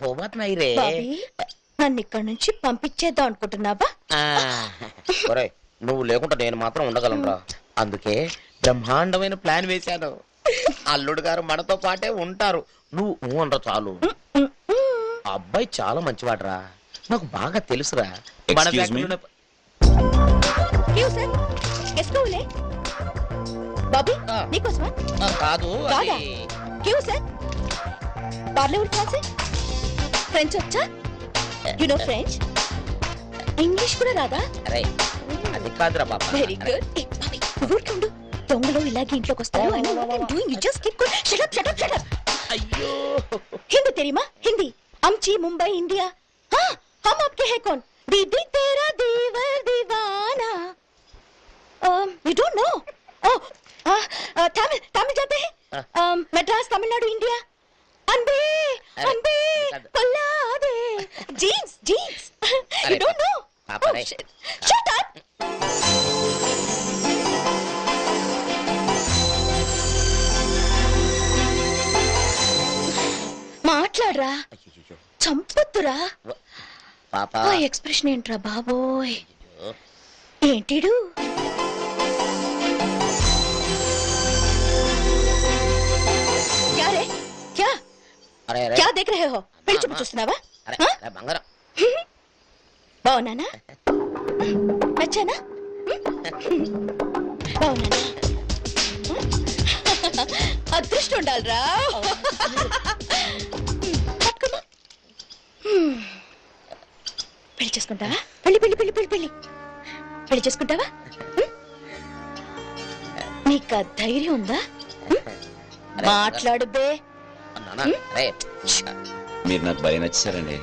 हो बात नहीं रे బాబీ నన్ను ఇక్కడ నుంచి పంపించేద్దాం అనుకుంటున్నావా? ఒరేయ్ నువ్వు లేకుండా నేను మాత్రం ఉండగలనురా. అందుకే బ్రహ్మాండమైన ప్లాన్ వేశాను. అల్లుడు గారు మనతో పాటే ఉంటారు. నువ్వు అనరా చాలు. అబ్బాయి చాలా మంచివాడరా, నాకు బాగా తెలుసురా. మన ఫ్యాక్టరీలోనే క్యూ సార్ ఎస్కోలే బాబీ నీకోసమా? కాదు కాదా? క్యూ సార్ పార్లే ఫ్రాన్స్ ఫ్రెంచ్ వచ్చా? You know French? ఇంగ్లీష్ కూడా రాదా? అరే అది కాదురా బాబా. Very good. బాబీ ఊరుకుండు. దొంగలు ఇలాగే ఇంట్లోకి వస్తారు. I know what I'm doing. You just keep quiet. Shut up, shut up, shut up. అయ్యో हिंदी தெரியுமா? हिंदी अमची मुंबई इंडिया. हाँ हम आपके हैं कौन? दीदी तेरा दीवर दीवाना. You don't know? Oh Tamil Tamil जाते हैं. मद्रास तमिलनाडु इंडिया. अनबे अनबे कोल्लादे Jeans Jeans. You don't know? Oh shit. Shut up. మాట్లాడరా, చంపొద్దురా. పాపా ఆ ఎక్స్ప్రెషన్ ఏంట్రా బాబోయ్. ఏంటిడు? క్యా రే క్యా అరే అరే క్యా దేఖ్ రహే హో? పెళ్లి చూపు చూస్తున్నావా? అరే అరే బంగారం. బావున్నానా? నచ్చానా? బావున్నానా? అదృష్టం ఉండాలిరా. పెళ్లి చేసుకుంటావా? పెళ్లి పెళ్లి పెళ్లి పెళ్లి పెళ్లి పెళ్లి చేసుకుంటావా? నీకు ఆ ధైర్యం ఉందా? మాట్లాడు బే. మీరు నాకు భలే నచ్చారండి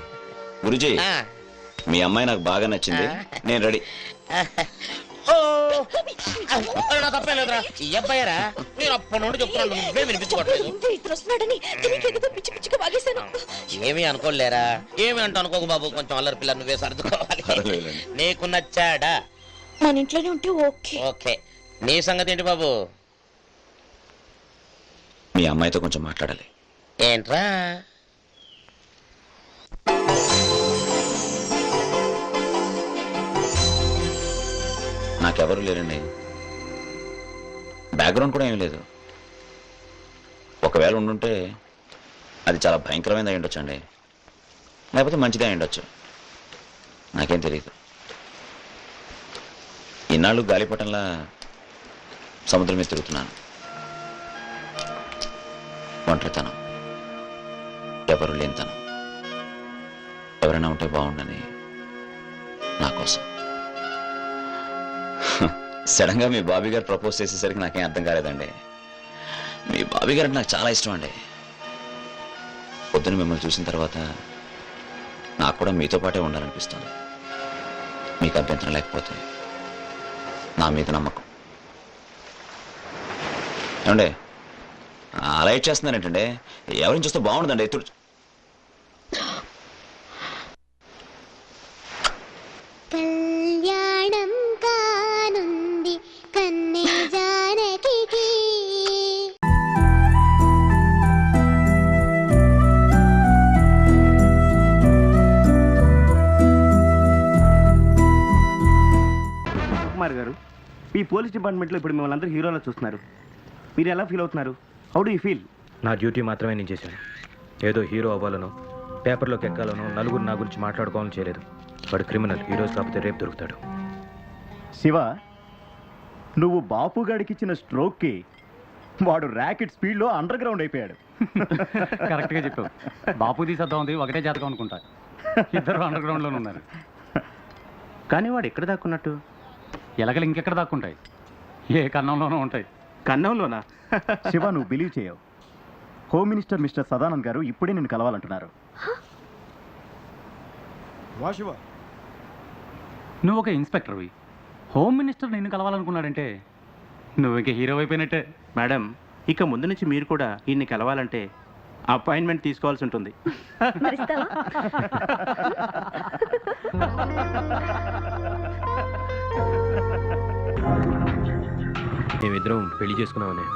గురుజీ. మీ అమ్మాయి నాకు బాగా నచ్చింది, నేను రెడీ. తప్పలేదురా ఈ అబ్బాయిరా, నేను అప్పటి నుండి చెప్తున్నాను, నువ్వే వినిపించుకోవట్లేదు. పిచ్చి పిచ్చిగా వాగేశాను. ఏమీ అనుకోలేరా? ఏమి అంటూ అనుకోకు బాబు, కొంచెం అల్లరి పిల్ల నువ్వే సర్దుకోవాలి. నీకు నచ్చాడా? మన ఇంట్లోనే ఉంటే ఓకే. ఓకే, నీ సంగతి ఏంటి బాబు? మీ అమ్మాయితో కొంచెం మాట్లాడాలి. ఏంట్రా? నాకెవరు లేరండి, బ్యాక్గ్రౌండ్ కూడా ఏం లేదు. ఒకవేళ ఉండుంటే అది చాలా భయంకరమైనది అయి ఉండొచ్చండి, లేకపోతే మంచిదే అయి ఉండొచ్చు, నాకేం తెలియదు. ఇన్నాళ్ళు గాలిపటంలా సముద్రం మీద తిరుగుతున్నాను. ఒంటరితనం, ఎవరు లేనితనం, ఎవరైనా ఉంటే బాగుండని నా కోసం. సడన్ గా మీ బాబీ గారు ప్రపోజ్ చేసేసరికి నాకేం అర్థం కాలేదండి. మీ బాబీ గారు అంటే నాకు చాలా ఇష్టం అండి. పొద్దున మిమ్మల్ని చూసిన తర్వాత నాకు కూడా మీతో పాటే ఉండాలనిపిస్తుంది. మీకు అభ్యంతరం లేకపోతే నా మీద నమ్మకం. ఏమండే అలా ఏడ్ చేస్తున్నారేంటండి? ఎవరిని చూస్తే బాగుండదండి. ఎత్తుడు కళ్యాణం కానుంది కన్నే జానకి. కుమార్ గారు, ఈ పోలీస్ డిపార్ట్మెంట్లో ఇప్పుడు మిమ్మల్ని అందరూ హీరోలా చూస్తున్నారు. మీరు ఎలా ఫీల్ అవుతున్నారు? How do you feel? నా డ్యూటీ మాత్రమే నేను చేశాను. ఏదో హీరో అవ్వాలనో పేపర్లోకి ఎక్కాలనో నలుగురు నా గురించి మాట్లాడుకోవాలని చేయలేదు. వాడు క్రిమినల్, ఈరోజు కాకపోతే రేపు దొరుకుతాడు. శివ, నువ్వు బాపు గాడికి ఇచ్చిన స్ట్రోక్కి వాడు ర్యాకెట్ స్పీడ్లో అండర్ గ్రౌండ్ అయిపోయాడు. కరెక్ట్గా చెప్పావు. బాపు తీసేద్దాం ఉంది, ఒకటే జాతకం అనుకుంటా. ఇద్దరు అండర్ గ్రౌండ్లోనే ఉన్నారు. కానీ వాడు ఎక్కడ దాక్కున్నట్టు? ఎలకలు ఇంకెక్కడ దాక్కుంటాయి? ఏ కన్నంలోనూ ఉంటాయి. కన్నంలోనా? శివ, నువ్వు బిలీవ్ చేయవు. హోమ్ మినిస్టర్ మిస్టర్ సదానంద్ గారు ఇప్పుడే నిన్ను కలవాలంటున్నారు. నువ్వు ఒక ఇన్స్పెక్టర్వి, హోమ్ మినిస్టర్ నిన్ను కలవాలనుకున్నాడంటే నువ్వు ఇంక హీరో అయిపోయినట్టే. మేడం, ఇక ముందు నుంచి మీరు కూడా ఈయన్ని కలవాలంటే అపాయింట్మెంట్ తీసుకోవాల్సి ఉంటుంది. మేమిద్దరం పెళ్లి చేసుకున్నామనే.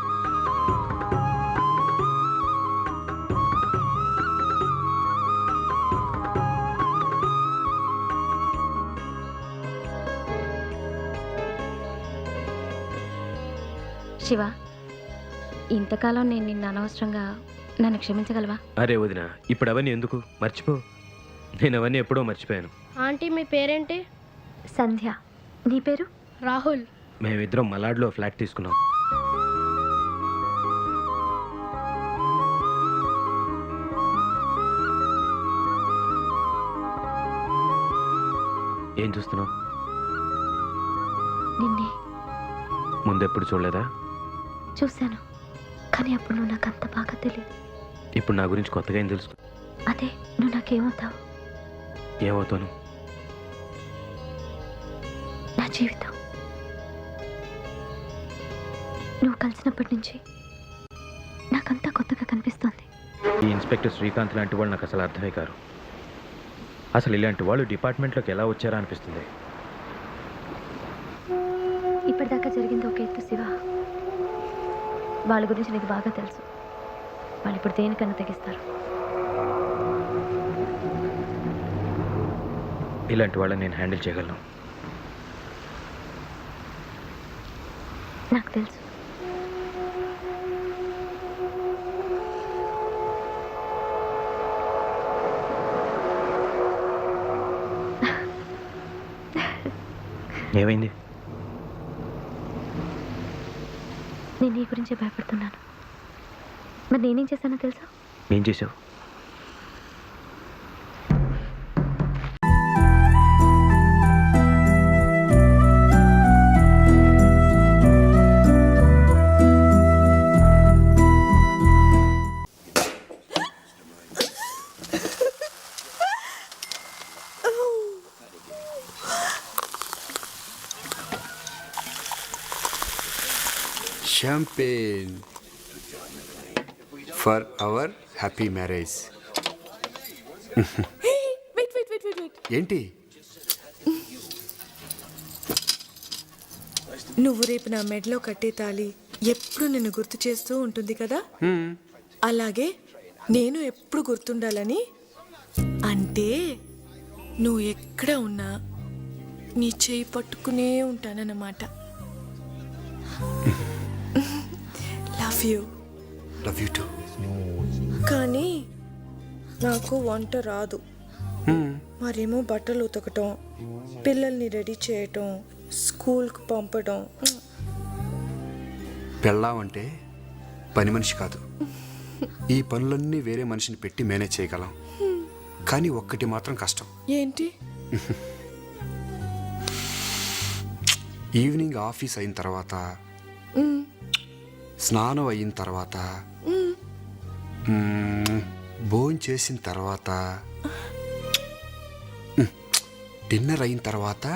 శివ, ఇంతకాలం నేను నిన్ను అనవసరంగా నన్ను క్షమించగలవా? అరే వదిన, ఇప్పుడు అవన్నీ ఎందుకు? మర్చిపో. నేను అవన్నీ ఎప్పుడో మర్చిపోయాను. ఆంటీ మీ పేరేంటి? సంధ్య. నీ పేరు? రాహుల్. మేమిద్దరం మలాడ్లో ఫ్లాట్ తీసుకున్నాం. ఏం చూస్తున్నావు? నిన్నే. ముందెప్పుడు చూడలేదా? చూశాను, కానీ అప్పుడు నువ్వు నాకు అంత బాగా తెలియదు. ఇప్పుడు నా గురించి కొత్తగా ఏం తెలుసు? అదే, నువ్వు నాకేమవుతావు? ఏమవుతాను? నా జీవితం. నువ్వు కలిసినప్పటి నుంచి నాకంతా కొత్తగా కనిపిస్తోంది. ఈ ఇన్స్పెక్టర్ శ్రీకాంత్ లాంటి వాళ్ళు నాకు అసలు అర్థమే కారు. అసలు ఇలాంటి వాళ్ళు డిపార్ట్మెంట్లోకి ఎలా వచ్చారా అనిపిస్తుంది. ఇప్పటిదాకా జరిగింది ఒక ఎత్తు శివ. వాళ్ళ గురించి నీకు బాగా తెలుసు. వాళ్ళు ఇప్పుడు దేనికన్నా తెగిస్తారు. ఇలాంటి వాళ్ళని నేను హ్యాండిల్ చేయగలను. నాకు తెలుసు. ఏమైంది? నేను నీ గురించే భయపడుతున్నాను. మరి నేనేం చేశానో తెలుసా? ఏం చేసావు? Champagne for our happy marriage. wait. ఏంటి? నువ్వు రేపు నా మెడలో కట్టే తాళి ఎప్పుడు నిన్ను గుర్తు చేస్తూ ఉంటుంది కదా. అలాగే నేను ఎప్పుడు గుర్తుండాలని, అంటే నువ్వు ఎక్కడ ఉన్నా నీ చేయి పట్టుకునే ఉంటానన్నమాట. Love you two. కానీ నాకు వంట రాదు. మరేమో బట్టలు ఉతకటం, పిల్లల్ని రెడీ చేయటం, స్కూల్కి పంపడం. పెళ్ళామంటే పని మనిషి కాదు. ఈ పనులన్నీ వేరే మనిషిని పెట్టి మేనేజ్ చేయగలం. కానీ ఒక్కటి మాత్రం కష్టం. ఏంటి? ఈవినింగ్ ఆఫీస్ అయిన తర్వాత, స్నానం అయిన తర్వాత, భోజనం చేసిన తర్వాత, డిన్నర్ అయిన తర్వాత,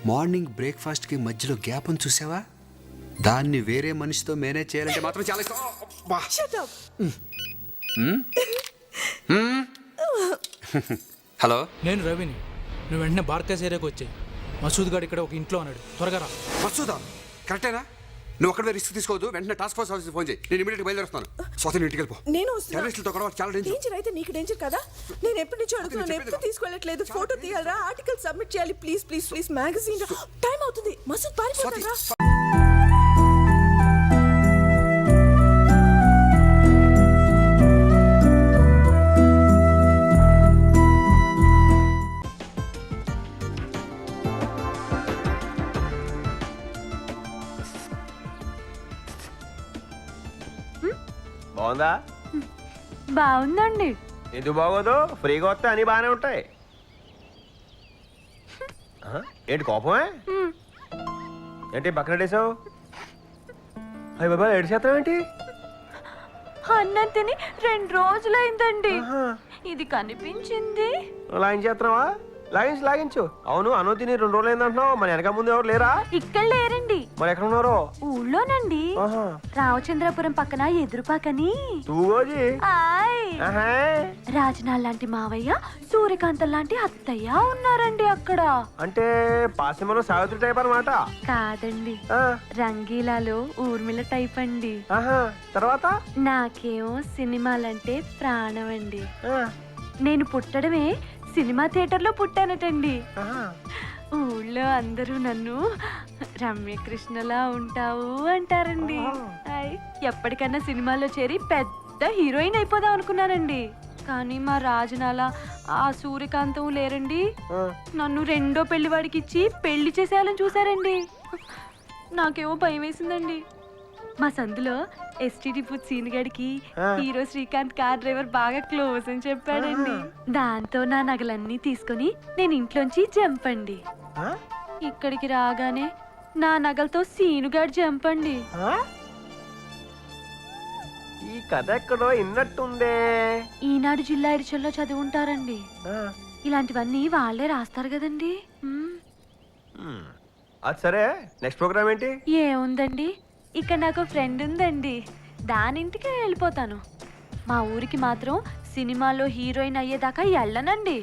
మార్నింగ్ బ్రేక్ఫాస్ట్కి మధ్యలో గ్యాప్ అని చూసావా? దాన్ని వేరే మనిషితో మేనేజ్ చేయాలంటే మాత్రం చాలా ఇష్టం. హలో, నేను రవిని. నువ్వు వెంటనే బార్కస్ ఏరియాకి వచ్చాయి. మసూద్ గారు ఇక్కడ ఒక ఇంట్లో ఉన్నాడు, త్వరగా రా. మసూదా? కరెక్టేనా? నువ్వు అక్కడ రిస్క్ తీసుకోవద్దు. వెంటనే టాస్క్ ఫోర్స్ ఆఫీస్కి ఫోన్ చేయి. నేను ఇమీడియట్గా బయలుదేరుస్తాను. స్వాతి ఇంటికి వెళ్ళిపో. నేను టెర్రరిస్టులతో కూడా చాలా డేంజర్. అయితే నీకు డేంజర్ కదా? నేను ఎప్పటి నుంచో అడుగుతున్నాను, ఎప్పుడు తీసుకెళ్ళట్లేదు. ఫోటో తీయాలరా, ఆర్టికల్ సబ్మిట్ చేయాలి. Please please please, magazine time అవుతుంది. మసూద్ పారిపోతారా? బాగుందా? బాగుందండి. ఎందుకు బాగోదు? ఫ్రీగా వస్తే అన్నీ బాగానే ఉంటాయి. ఏంటి కోపమే? ఏంటి పక్కన పెట్టేశావు? అయ్యి బాబా, ఏడు శాతం ఏంటి? అన్నం తిని 2 రోజులైందండి. ఇది కనిపించింది. లాగించి చేస్తున్నావా? లాగించు. అవును, అను తిని 2 రోజులు అయిందంటున్నావు. మన వెనక ముందు ఎవరు లేరా? ఇక్కడ లేరండి. మరి ఎక్కడ ఉన్నారు? ఊళ్ళోనండి. రామచంద్రపురం పక్కన ఎదురుపాకని. రాజనాల్ లాంటి మావయ్య, సూర్యకాంతం లాంటి అత్తయ్య ఉన్నారండి అక్కడ. అంటే పాసిమలో సావిత్రి టైప్ అన్నమాట? కాదండి, రంగీలాలో ఊర్మిళ టైప్ అండి. తర్వాత నాకేమో సినిమాలంటే ప్రాణం అండి. నేను పుట్టడమే సినిమా థియేటర్లో పుట్టానటండి. ఊళ్ళో అందరూ నన్ను రమ్యకృష్ణలా ఉంటావు అంటారండి. ఎప్పటికన్నా సినిమాలో చేరి పెద్ద హీరోయిన్ అయిపోదాం అనుకున్నానండి. కానీ మా రాజనాల ఆ సూర్యకాంతం లేరండి, నన్ను రెండో పెళ్లివాడికి ఇచ్చి పెళ్లి చేసేయాలని చూసారండి. నాకేమో భయం వేసిందండి. మా సందులో ఎస్టీడీ బూత్ సీన్ గడికి హీరో శ్రీకాంత్ కార్ డ్రైవర్ బాగా క్లోజ్ అని చెప్పాడండి. దాంతో నా నగలన్నీ తీసుకొని నేను ఇంట్లోంచి జంపండి. ఇక్కడికి రాగానే నా నగలతో సీనుగాడు జంపండి. ఈ కథ ఎక్కడో ఇన్నట్టుందే. ఈనాడు జిల్లా ఎడిషన్లో చదువుంటారండి. ఇలాంటివన్నీ వాళ్ళే రాస్తారు కదండి. అది సరే, నెక్స్ట్ ప్రోగ్రామ్ ఏంటి? ఏముందండి, ఇక్కడ నాకు ఫ్రెండ్ ఉందండి, దానింటికి వెళ్ళిపోతాను. మా ఊరికి మాత్రం సినిమాలో హీరోయిన్ అయ్యేదాకా వెళ్ళనండి.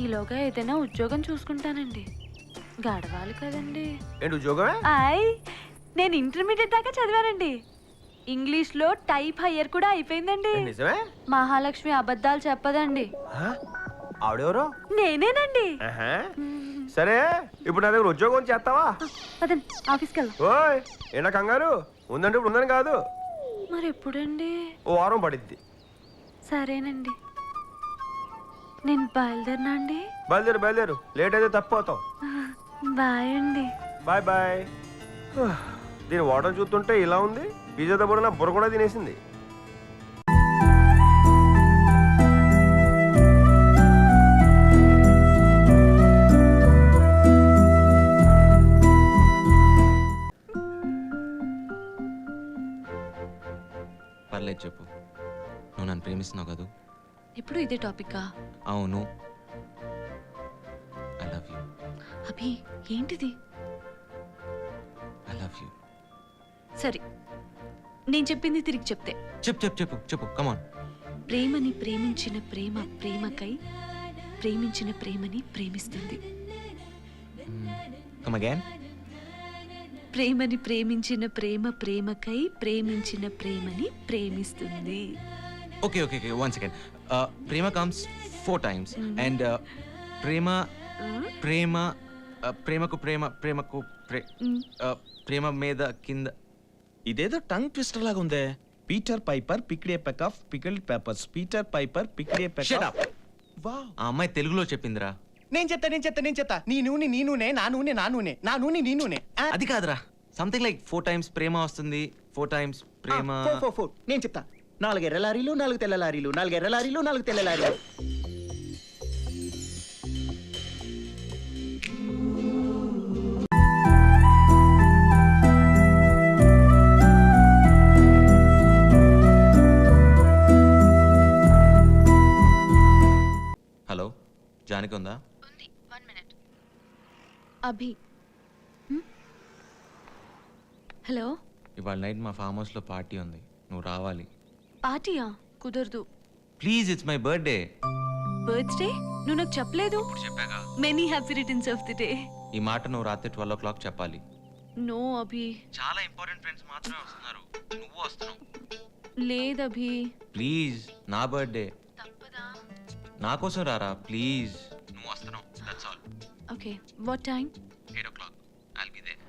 ఈలోగా ఏదైనా ఉద్యోగం చూసుకుంటానండి, గడవాలి కదండి. ఏంటి ఉద్యోగమే? నేను ఇంటర్మీడియట్ దాకా చదివానండి. ఇంగ్లీష్లో టైప్ హయ్యర్ కూడా అయిపోయిందండి. నిజమే? మహాలక్ష్మి అబద్ధాలు చెప్పదండి. ఆవిడెవరో? నేనేనండి. సరే, ఇప్పుడు నా దగ్గర ఉద్యోగం చేస్తావా? ఆఫీస్కి వెళ్దాం. ఓయ్, ఏంటా కంగారు? ఉందంటే ఇప్పుడు ఉందని కాదు. మరి ఎప్పుడండి? ఓ వారం పడిద్ది. సరేనండి, నేను బయలుదేరినా అండి? బయలుదేరు, లేట్ అయితే తప్పిపోతావు. బాయ్ అండి. Bye bye. దీని వాటర్ చూస్తుంటే ఇలా ఉంది, పిజ్జాతో కూడా నా బుర్ర కూడా తినేసింది. పర్లేదు చెప్పు, నువ్వు నన్ను ప్రేమిస్తున్నావు కదా? ఇప్పుడు ఇదే టాపిక్కా? అవును. I love you. అభి, ఏంటిది? I love you. సరే, నేను చెప్పింది తిరిగి చెప్తే. చెప్పు కమాన్. ప్రేమని ప్రేమించిన ప్రేమ ప్రేమకై ప్రేమించిన ప్రేమని ప్రేమిస్తుంది. Come again. ప్రేమని ప్రేమించిన ప్రేమ ప్రేమకై ప్రేమించిన ప్రేమని ప్రేమిస్తుంది. Okay one second. ప్రేమ కమ్స్ 4 times అండ్ ప్రేమకు ప్రేమ మీద కింద. ఇదేదో టంగ్ ట్విస్టర్ లాగా ఉందే. Peter Piper picked a peck of picked peppers. Peter Piper picked a peck of. Wow, ఆ అమ్మాయి తెలుగులో చెప్పిందిరా. నేను చెప్తా. నీ నూనె నీ నూనె, నా నూనె నా నూనె, నా నూనె నీ నూనె. అది కాదురా, సంథింగ్ లైక్ 4 times ప్రేమ వస్తుంది, 4 times ప్రేమ. 4 నేను చెప్తా. 4 ఎర్ర లారీలు 4 తెల్ల లారీలు, 4 ఎర్ర లారీలు 4 తెల్ల లారీలు. హలో, జానకి ఉందా? ఉంది, 1 minute. అభి. హలో. ఇవాళ నైట్ మా ఫామ్ హౌస్ లో పార్టీ ఉంది, నువ్వు రావాలి. పార్టీయా? కుదరదు. Please, it's my birthday. Birthday? నువ్వు నాకు చెప్పలేదు. చెప్పాగా. Many happy returns of the day. ఈ మాట నువ్వు రాత్రి 12 o'clock చెప్పాలి. నో అభి. చాలా ఇంపార్టెంట్ ఫ్రెండ్స్ మాత్రమే వస్తున్నారు, నువ్వు వస్తున్నావు. లేదు అభి. ప్లీజ్, నా బర్త్డే. నా కోసం రారా ప్లీజ్. నువ్వు వస్తున్నావు, that's all. Okay, what time? 8 o'clock. I'll be there.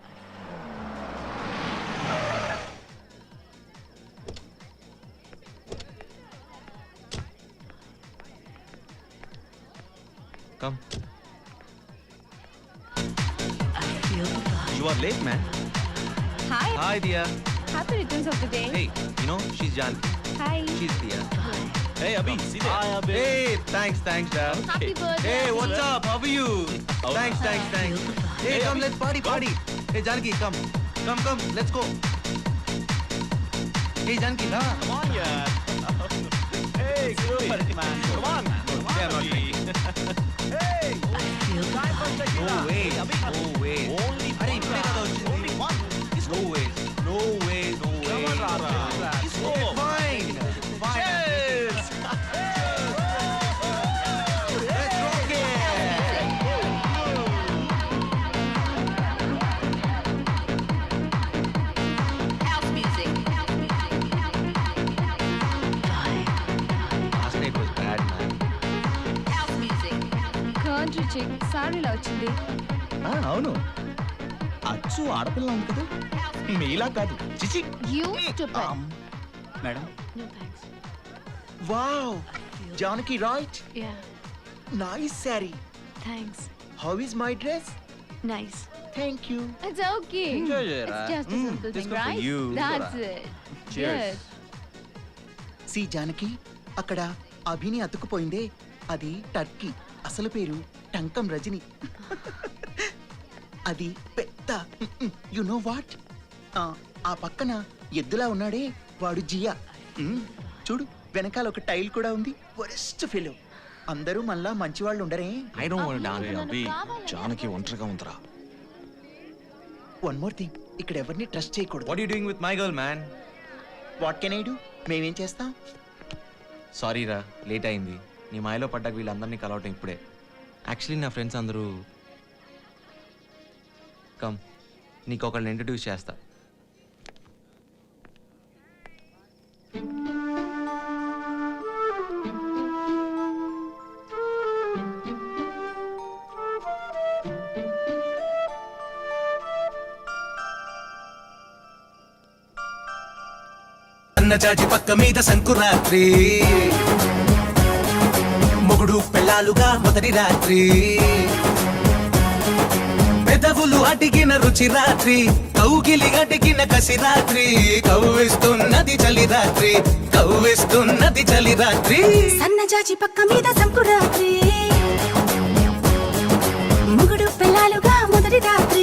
Come. You are late, man. Hi, Dia. Happy returns of the day. Hey, you know, she's Janki. Hi. She's Dia. Hey, Abhi, see there. Hi, Abhi. Hey, thanks, Dad. Happy birthday. Hey, what's up? How are you? Thanks. Hey, come, let's party. Hey, Janki, come, let's go. Hey, Janki, la. Come on, yeah. Hey, good man. Come on. They are not drinking. Hey, time for tequila. No way. Only Arey, one. ఇప్పుడే కదా వచ్చింది. Only one. No way. Come on, Rara. Okay, fine. Cheers. Let's rock it. House music. Last night was bad, man. House music. Can't you సారీలా వచ్చింది. అవును, అచ్చు ఆడపిల్ల ఉంది కదా, మీలా కాదు. చిచి. Madam, wow, Janaki right? Nice sorry. Thanks. How is my dress? Nice. Thank you. It's okay. Enjoy it, It's just a simple this thing, good for right? you. That's it. Cheers. సి జానకి, అక్కడ అభిని అతుక్కుపోయిందే, అది టర్కీ. అసలు పేరు టంకం రజని. అది పెద్ద, you know what, ఆ పక్కన ఎద్దులా ఉన్నాడే వాడు జియా. చూడు, వెనకాల ఒక టైల్ కూడా ఉంది. Worst fellow. అందరూ మళ్ళా మంచివాళ్ళు ఉండరే. ఐ డోంట్ వాంట్ డాన్స్ అభి. జానకి ఒంటరిగా ఉందిరా. వన్ మోర్ థింగ్, ఇక్కడ ఎవరిని ట్రస్ట్ చేయకూడదు. What you doing with my girl man? What can I do? మేమేం చేస్తాం? సారీ రా, లేట్ అయింది. నీ మాయలో పడ్డాక వీళ్ళందరినీ కలవటం ఇప్పుడే. యాక్చువల్లీ నా ఫ్రెండ్స్ అందరూ కమ్, నీకు ఒకళ్ళని ఇంట్రడ్యూస్ చేస్తా. అన్నజాజి పక్క మీద సంకురాత్రి, మొగుడు పెళ్ళాలుగా మొదటి రాత్రి, పెదవులు అడిగిన రుచి రాత్రి, కౌగిలి అడిగిన కసి రాత్రి, కవ్విస్తున్నది చలి రాత్రి, కవ్విస్తున్నది చలి రాత్రి. సన్నజాజి పక్క మీద సంకురాత్రి, మొగుడు పెళ్ళాలుగా మొదటి రాత్రి,